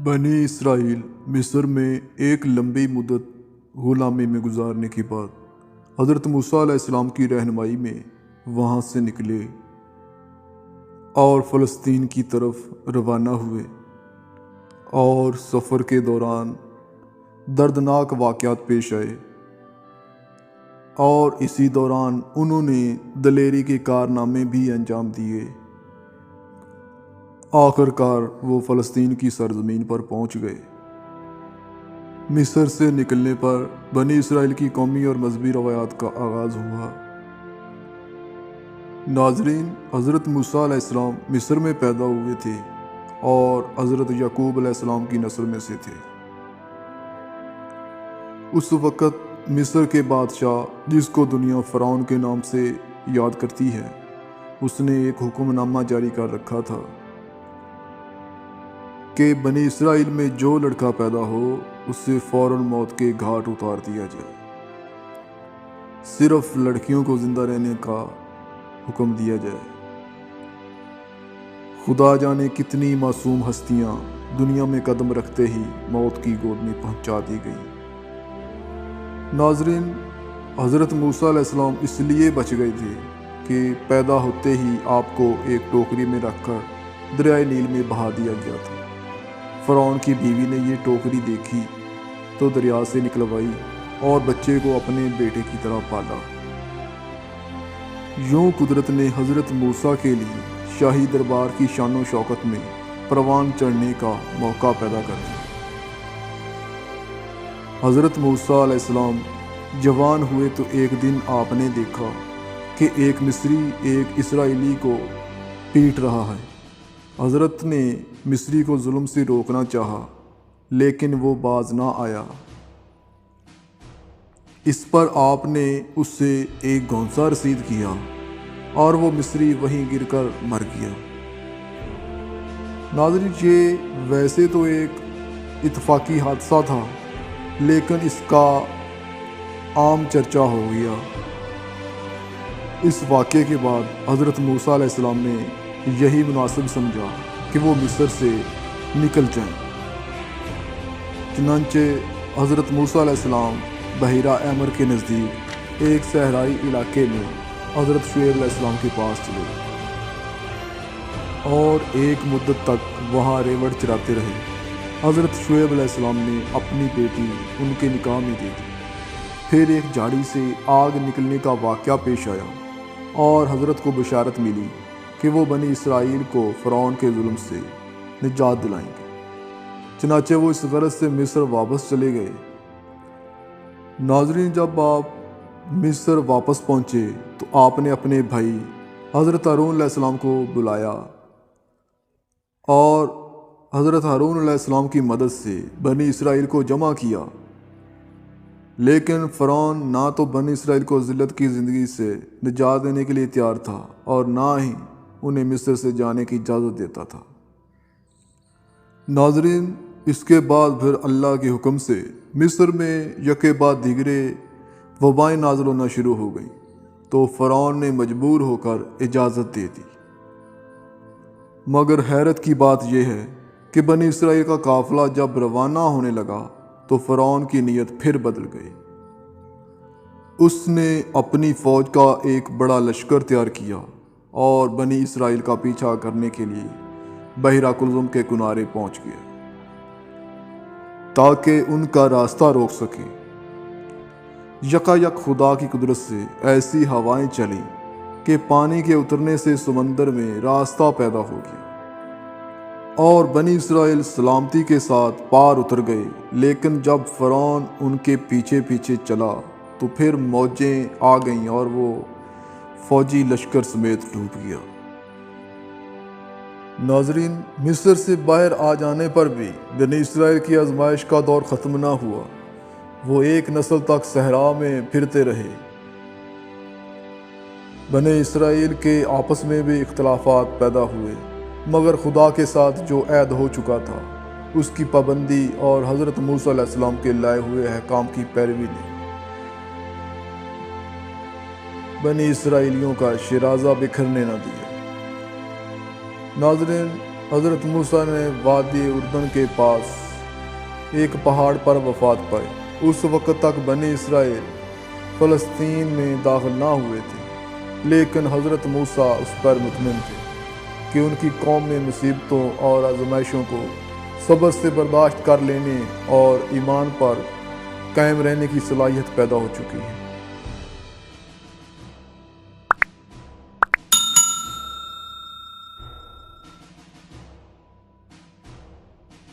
بنی اسرائیل مصر میں ایک لمبی مدت غلامی میں گزارنے کے بعد حضرت موسیٰ علیہ السلام کی رہنمائی میں وہاں سے نکلے اور فلسطین کی طرف روانہ ہوئے، اور سفر کے دوران دردناک واقعات پیش آئے، اور اسی دوران انہوں نے دلیری کے کارنامے بھی انجام دیے۔ آخر کار وہ فلسطین کی سرزمین پر پہنچ گئے۔ مصر سے نکلنے پر بنی اسرائیل کی قومی اور مذہبی روایات کا آغاز ہوا۔ ناظرین، حضرت موسیٰ علیہ السلام مصر میں پیدا ہوئے تھے اور حضرت یعقوب علیہ السلام کی نسل میں سے تھے۔ اس وقت مصر کے بادشاہ، جس کو دنیا فرعون کے نام سے یاد کرتی ہے، اس نے ایک حکم نامہ جاری کر رکھا تھا کہ بنی اسرائیل میں جو لڑکا پیدا ہو اسے فوراً موت کے گھاٹ اتار دیا جائے۔ صرف لڑکیوں کو زندہ رہنے کا حکم دیا جائے۔ خدا جانے کتنی معصوم ہستیاں دنیا میں قدم رکھتے ہی موت کی گود میں پہنچا دی گئیں۔ ناظرین، حضرت موسیٰ علیہ السلام اس لیے بچ گئے تھے کہ پیدا ہوتے ہی آپ کو ایک ٹوکری میں رکھ کر دریائے نیل میں بہا دیا گیا تھا۔ فرعون کی بیوی نے یہ ٹوکری دیکھی تو دریا سے نکلوائی اور بچے کو اپنے بیٹے کی طرح پالا۔ یوں قدرت نے حضرت موسیٰ کے لیے شاہی دربار کی شان و شوکت میں پروان چڑھنے کا موقع پیدا کر دیا۔ حضرت موسیٰ علیہ السلام جوان ہوئے تو ایک دن آپ نے دیکھا کہ ایک مصری ایک اسرائیلی کو پیٹ رہا ہے۔ حضرت نے مصری کو ظلم سے روکنا چاہا، لیکن وہ باز نہ آیا۔ اس پر آپ نے اس سے ایک گھونسا رسید کیا اور وہ مصری وہیں گر کر مر گیا۔ ناظرین، یہ ویسے تو ایک اتفاقی حادثہ تھا، لیکن اس کا عام چرچا ہو گیا۔ اس واقعے کے بعد حضرت موسیٰ علیہ السلام نے یہی مناسب سمجھا کہ وہ مصر سے نکل جائیں۔ چنانچہ حضرت موسیٰ علیہ السلام بحیرہ احمر کے نزدیک ایک صحرائی علاقے میں حضرت شعیب علیہ السلام کے پاس چلے اور ایک مدت تک وہاں ریوڑ چراتے رہے۔ حضرت شعیب علیہ السلام نے اپنی بیٹی ان کے نکاح میں دے دی۔ پھر ایک جھاڑی سے آگ نکلنے کا واقعہ پیش آیا اور حضرت کو بشارت ملی کہ وہ بنی اسرائیل کو فرعون کے ظلم سے نجات دلائیں گے۔ چنانچہ وہ اس غرض سے مصر واپس چلے گئے۔ ناظرین، جب آپ مصر واپس پہنچے تو آپ نے اپنے بھائی حضرت ہارون علیہ السلام کو بلایا اور حضرت ہارون علیہ السلام کی مدد سے بنی اسرائیل کو جمع کیا، لیکن فرعون نہ تو بنی اسرائیل کو ذلت کی زندگی سے نجات دینے کے لیے تیار تھا اور نہ ہی انہیں مصر سے جانے کی اجازت دیتا تھا۔ ناظرین، اس کے بعد پھر اللہ کے حکم سے مصر میں یکے بعد دیگرے وبائیں نازل ہونا شروع ہو گئیں، تو فرعون نے مجبور ہو کر اجازت دے دی۔ مگر حیرت کی بات یہ ہے کہ بنی اسرائیل کا قافلہ جب روانہ ہونے لگا تو فرعون کی نیت پھر بدل گئی۔ اس نے اپنی فوج کا ایک بڑا لشکر تیار کیا اور بنی اسرائیل کا پیچھا کرنے کے لیے بحیرہ کلزم کے کنارے پہنچ گیا تاکہ ان کا راستہ روک سکے۔ یکایک خدا کی قدرت سے ایسی ہوائیں چلیں کہ پانی کے اترنے سے سمندر میں راستہ پیدا ہو گیا اور بنی اسرائیل سلامتی کے ساتھ پار اتر گئے۔ لیکن جب فرعون ان کے پیچھے پیچھے چلا تو پھر موجیں آ گئیں اور وہ فوجی لشکر سمیت ڈوب گیا۔ ناظرین، مصر سے باہر آ جانے پر بھی بنی اسرائیل کی آزمائش کا دور ختم نہ ہوا۔ وہ ایک نسل تک صحرا میں پھرتے رہے۔ بنی اسرائیل کے آپس میں بھی اختلافات پیدا ہوئے، مگر خدا کے ساتھ جو عہد ہو چکا تھا اس کی پابندی اور حضرت موسیٰ علیہ السلام کے لائے ہوئے احکام کی پیروی نے بنی اسرائیلیوں کا شیرازہ بکھرنے نہ دیا۔ ناظرین، حضرت موسیٰ نے وادی اردن کے پاس ایک پہاڑ پر وفات پائی۔ اس وقت تک بنی اسرائیل فلسطین میں داخل نہ ہوئے تھے، لیکن حضرت موسیٰ اس پر مطمئن تھے کہ ان کی قوم میں مصیبتوں اور آزمائشوں کو صبر سے برداشت کر لینے اور ایمان پر قائم رہنے کی صلاحیت پیدا ہو چکی ہے۔